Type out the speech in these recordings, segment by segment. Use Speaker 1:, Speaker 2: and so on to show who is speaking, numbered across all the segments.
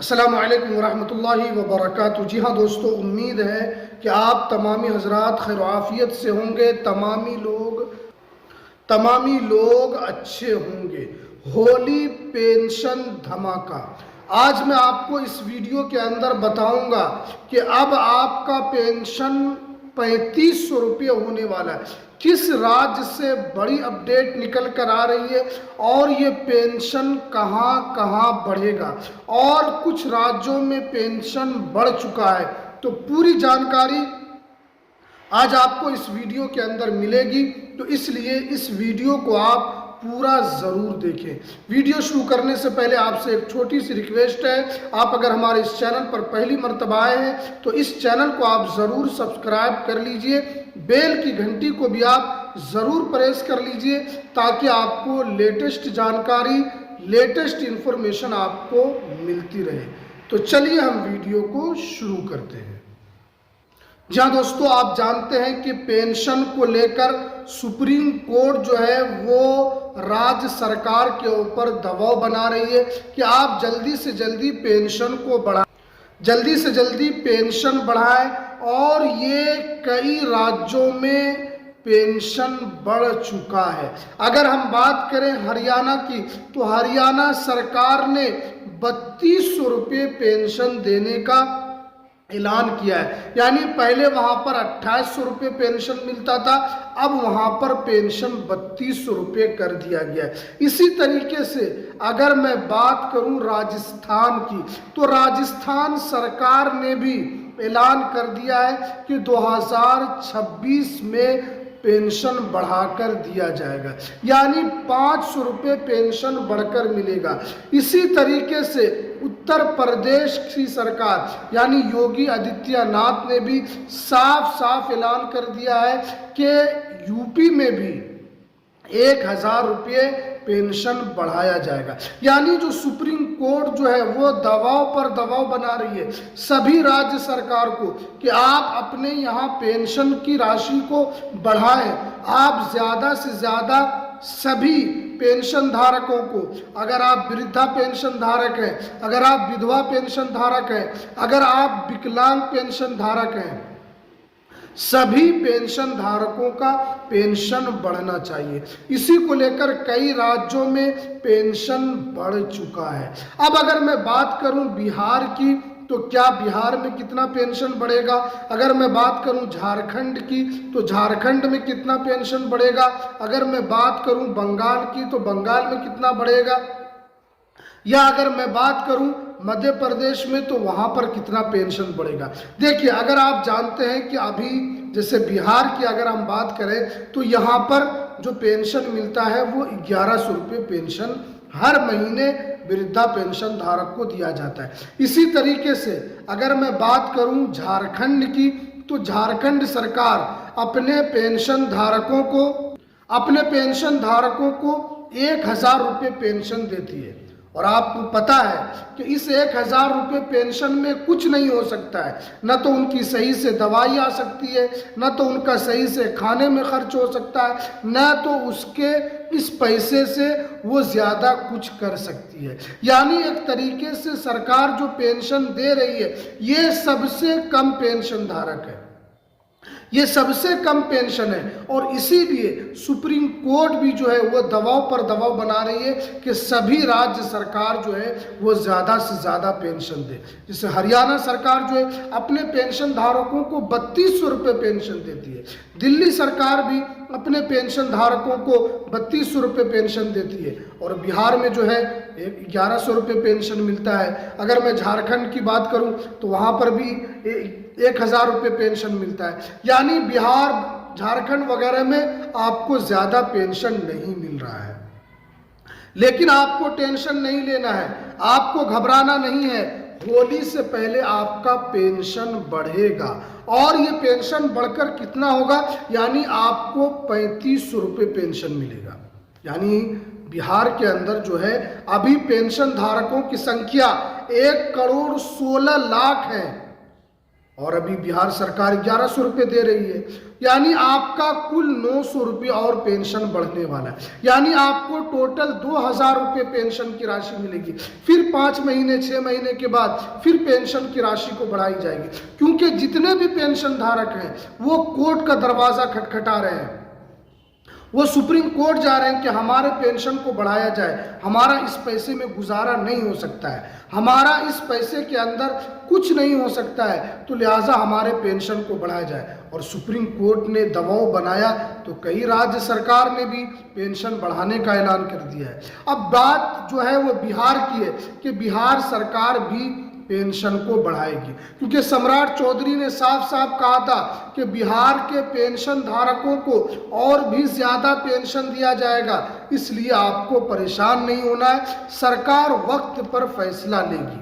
Speaker 1: अस्सलामु अलैकुम वरहमतुल्लाहि वबरकातुहू। जी हाँ दोस्तों, उम्मीद है कि आप तमामी हजरात खैर आफियत से होंगे, तमामी लोग अच्छे होंगे। होली पेंशन धमाका। आज मैं आपको इस वीडियो के अंदर बताऊंगा कि अब आपका पेंशन 3500 रुपये होने वाला है। किस राज्य से बड़ी अपडेट निकल कर आ रही है और ये पेंशन कहां कहां बढ़ेगा, और कुछ राज्यों में पेंशन बढ़ चुका है। तो पूरी जानकारी आज आपको इस वीडियो के अंदर मिलेगी, तो इसलिए इस वीडियो को आप पूरा ज़रूर देखें। वीडियो शुरू करने से पहले आपसे एक छोटी सी रिक्वेस्ट है, आप अगर हमारे इस चैनल पर पहली मर्तबा आए हैं तो इस चैनल को आप ज़रूर सब्सक्राइब कर लीजिए, बेल की घंटी को भी आप ज़रूर प्रेस कर लीजिए ताकि आपको लेटेस्ट जानकारी, लेटेस्ट इंफॉर्मेशन आपको मिलती रहे। तो चलिए हम वीडियो को शुरू करते हैं। जहां दोस्तों, आप जानते हैं कि पेंशन को लेकर सुप्रीम कोर्ट जो है वो राज्य सरकार के ऊपर दबाव बना रही है कि आप जल्दी से जल्दी पेंशन को बढ़ाएं, जल्दी से जल्दी पेंशन बढ़ाएं। और ये कई राज्यों में पेंशन बढ़ चुका है। अगर हम बात करें हरियाणा की, तो हरियाणा सरकार ने 3200 रुपये पेंशन देने का ऐलान किया है। यानी पहले वहां पर 2800 रुपये पेंशन मिलता था, अब वहां पर पेंशन 3200 रुपये कर दिया गया है। इसी तरीके से अगर मैं बात करूं राजस्थान की, तो राजस्थान सरकार ने भी ऐलान कर दिया है कि 2026 में पेंशन बढ़ाकर दिया जाएगा, यानी 500 रुपये पेंशन बढ़कर मिलेगा। इसी तरीके से उत्तर प्रदेश की सरकार यानी योगी आदित्यनाथ ने भी साफ साफ ऐलान कर दिया है कि यूपी में भी 1000 रुपये पेंशन बढ़ाया जाएगा। यानी जो सुप्रीम कोर्ट जो है वो दबाव पर दबाव बना रही है सभी राज्य सरकार को कि आप अपने यहाँ पेंशन की राशि को बढ़ाएं। आप ज़्यादा से ज़्यादा सभी पेंशन धारकों को, अगर आप वृद्धा पेंशन धारक हैं, अगर आप विधवा पेंशन धारक हैं, अगर आप विकलांग पेंशन धारक हैं, सभी पेंशन धारकों का पेंशन बढ़ना चाहिए। इसी को लेकर कई राज्यों में पेंशन बढ़ चुका है। अब अगर मैं बात करूं बिहार की, तो क्या बिहार में कितना पेंशन बढ़ेगा? अगर मैं बात करूं झारखंड की, तो झारखंड में कितना पेंशन बढ़ेगा? अगर मैं बात करूं बंगाल की, तो बंगाल में कितना बढ़ेगा? या अगर मैं बात करूं मध्य प्रदेश में, तो वहां पर कितना पेंशन बढ़ेगा? देखिए, अगर आप जानते हैं कि अभी जैसे बिहार की अगर हम बात करें, तो यहाँ पर जो पेंशन मिलता है वो 1100 रुपये पेंशन हर महीने वृद्धा पेंशन धारक को दिया जाता है। इसी तरीके से अगर मैं बात करूं झारखंड की, तो झारखंड सरकार अपने पेंशन धारकों को 1000 रुपये पेंशन देती है। और आपको पता है कि इस 1000 रुपये पेंशन में कुछ नहीं हो सकता है। न तो उनकी सही से दवाई आ सकती है, न तो उनका सही से खाने में खर्च हो सकता है, न तो उसके इस पैसे से वो ज़्यादा कुछ कर सकती है। यानी एक तरीके से सरकार जो पेंशन दे रही है ये सबसे कम पेंशन धारक है, ये सबसे कम पेंशन है। और इसीलिए सुप्रीम कोर्ट भी जो है वो दबाव पर दबाव बना रही है कि सभी राज्य सरकार जो है वो ज़्यादा से ज़्यादा पेंशन दे। जैसे हरियाणा सरकार जो है अपने पेंशन धारकों को 3200 रुपये पेंशन देती है, दिल्ली सरकार भी अपने पेंशन धारकों को 3200 रुपये पेंशन देती है, और बिहार में जो है 1100 रुपये पेंशन मिलता है। अगर मैं झारखंड की बात करूं तो वहां पर भी 1000 रुपये पेंशन मिलता है। यानी बिहार, झारखंड वगैरह में आपको ज़्यादा पेंशन नहीं मिल रहा है। लेकिन आपको टेंशन नहीं लेना है, आपको घबराना नहीं है। होली से पहले आपका पेंशन बढ़ेगा, और ये पेंशन बढ़कर कितना होगा? यानी आपको 3500 रुपये पेंशन मिलेगा। यानी बिहार के अंदर जो है अभी पेंशन धारकों की संख्या 1,16,00,000 है। और अभी बिहार सरकार 1100 रुपये दे रही है, यानी आपका कुल 900 रुपये और पेंशन बढ़ने वाला है। यानी आपको टोटल 2000 रुपये पेंशन की राशि मिलेगी। फिर 5 महीने 6 महीने के बाद फिर पेंशन की राशि को बढ़ाई जाएगी, क्योंकि जितने भी पेंशन धारक हैं वो कोर्ट का दरवाजा खटखटा रहे हैं, वो सुप्रीम कोर्ट जा रहे हैं कि हमारे पेंशन को बढ़ाया जाए, हमारा इस पैसे में गुजारा नहीं हो सकता है, हमारा इस पैसे के अंदर कुछ नहीं हो सकता है, तो लिहाजा हमारे पेंशन को बढ़ाया जाए। और सुप्रीम कोर्ट ने दबाव बनाया तो कई राज्य सरकार ने भी पेंशन बढ़ाने का ऐलान कर दिया है। अब बात जो है वो बिहार की है कि बिहार सरकार भी पेंशन को बढ़ाएगी, क्योंकि सम्राट चौधरी ने साफ साफ कहा था कि बिहार के पेंशन धारकों को और भी ज्यादा पेंशन दिया जाएगा, इसलिए आपको परेशान नहीं होना है, सरकार वक्त पर फैसला लेगी।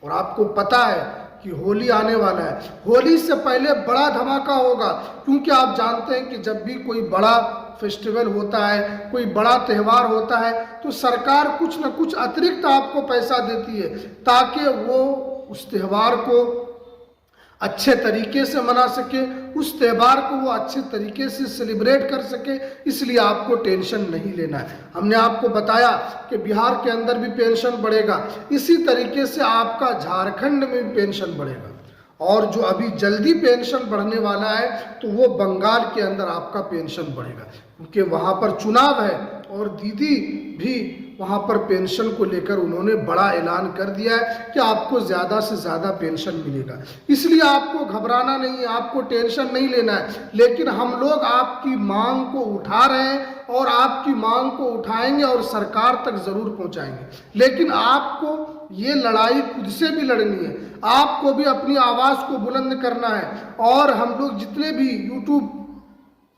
Speaker 1: और आपको पता है कि होली आने वाला है, होली से पहले बड़ा धमाका होगा, क्योंकि आप जानते हैं कि जब भी कोई बड़ा फेस्टिवल होता है, कोई बड़ा त्यौहार होता है, तो सरकार कुछ न कुछ अतिरिक्त आपको पैसा देती है ताकि वो उस त्यौहार को अच्छे तरीके से मना सके, उस त्यौहार को वो अच्छे तरीके से सेलिब्रेट कर सके, इसलिए आपको टेंशन नहीं लेना है। हमने आपको बताया कि बिहार के अंदर भी पेंशन बढ़ेगा, इसी तरीके से आपका झारखंड में भी पेंशन बढ़ेगा। और जो अभी जल्दी पेंशन बढ़ने वाला है तो वो बंगाल के अंदर आपका पेंशन बढ़ेगा, क्योंकि वहाँ पर चुनाव है और दीदी भी वहाँ पर पेंशन को लेकर उन्होंने बड़ा ऐलान कर दिया है कि आपको ज़्यादा से ज़्यादा पेंशन मिलेगा। इसलिए आपको घबराना नहीं है, आपको टेंशन नहीं लेना है, लेकिन हम लोग आपकी मांग को उठा रहे हैं और आपकी मांग को उठाएंगे और सरकार तक ज़रूर पहुँचाएंगे। लेकिन आपको ये लड़ाई खुद से भी लड़नी है, आपको भी अपनी आवाज़ को बुलंद करना है। और हम लोग जितने भी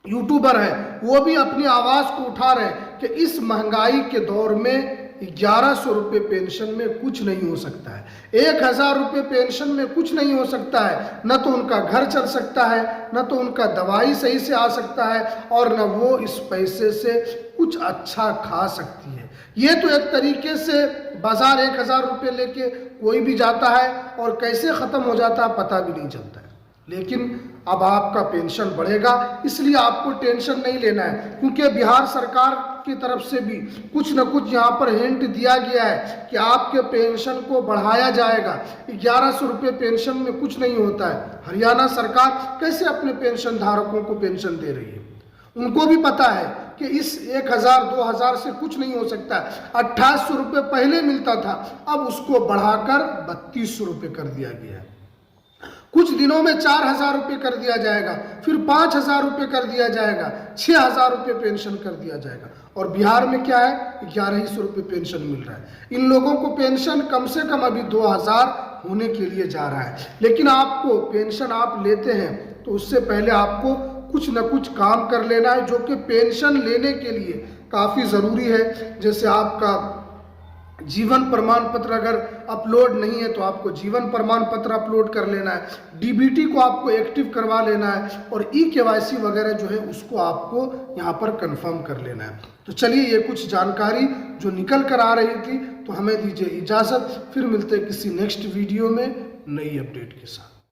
Speaker 1: यूट्यूबर हैं वो भी अपनी आवाज़ को उठा रहे हैं कि इस महंगाई के दौर में 1100 रुपये पेंशन में कुछ नहीं हो सकता है, 1000 रुपये पेंशन में कुछ नहीं हो सकता है, न तो उनका घर चल सकता है, न तो उनका दवाई सही से आ सकता है, और न वो इस पैसे से कुछ अच्छा खा सकती है। ये तो एक तरीके से बाजार 1000 रुपये लेके कोई भी जाता है और कैसे ख़त्म हो जाता है पता भी नहीं चलता है। लेकिन अब आपका पेंशन बढ़ेगा, इसलिए आपको टेंशन नहीं लेना है, क्योंकि बिहार सरकार की तरफ से भी कुछ न कुछ यहाँ पर हिंट दिया गया है कि आपके पेंशन को बढ़ाया जाएगा। 1100 रुपये पेंशन में कुछ नहीं होता है। हरियाणा सरकार कैसे अपने पेंशन धारकों को पेंशन दे रही है, उनको भी पता है कि इस 1000-2000 से कुछ नहीं हो सकता है। 2800 रुपये पहले मिलता था, अब उसको बढ़ाकर 3200 रुपये कर दिया गया है। कुछ दिनों में 4000 रुपये कर दिया जाएगा, फिर 5000 रुपये कर दिया जाएगा, 6000 रुपये पेंशन कर दिया जाएगा। और बिहार में क्या है, 1100 रुपये पेंशन मिल रहा है। इन लोगों को पेंशन कम से कम अभी 2000 होने के लिए जा रहा है। लेकिन आपको पेंशन आप लेते हैं तो उससे पहले आपको कुछ न कुछ काम कर लेना है, जो कि पेंशन लेने के लिए काफ़ी ज़रूरी है। जैसे आपका जीवन प्रमाण पत्र अगर अपलोड नहीं है तो आपको जीवन प्रमाण पत्र अपलोड कर लेना है, डीबीटी को आपको एक्टिव करवा लेना है, और ई-केवाईसी वगैरह जो है उसको आपको यहाँ पर कंफर्म कर लेना है। तो चलिए, ये कुछ जानकारी जो निकल कर आ रही थी, तो हमें दीजिए इजाज़त, फिर मिलते हैं किसी नेक्स्ट वीडियो में नई अपडेट के साथ।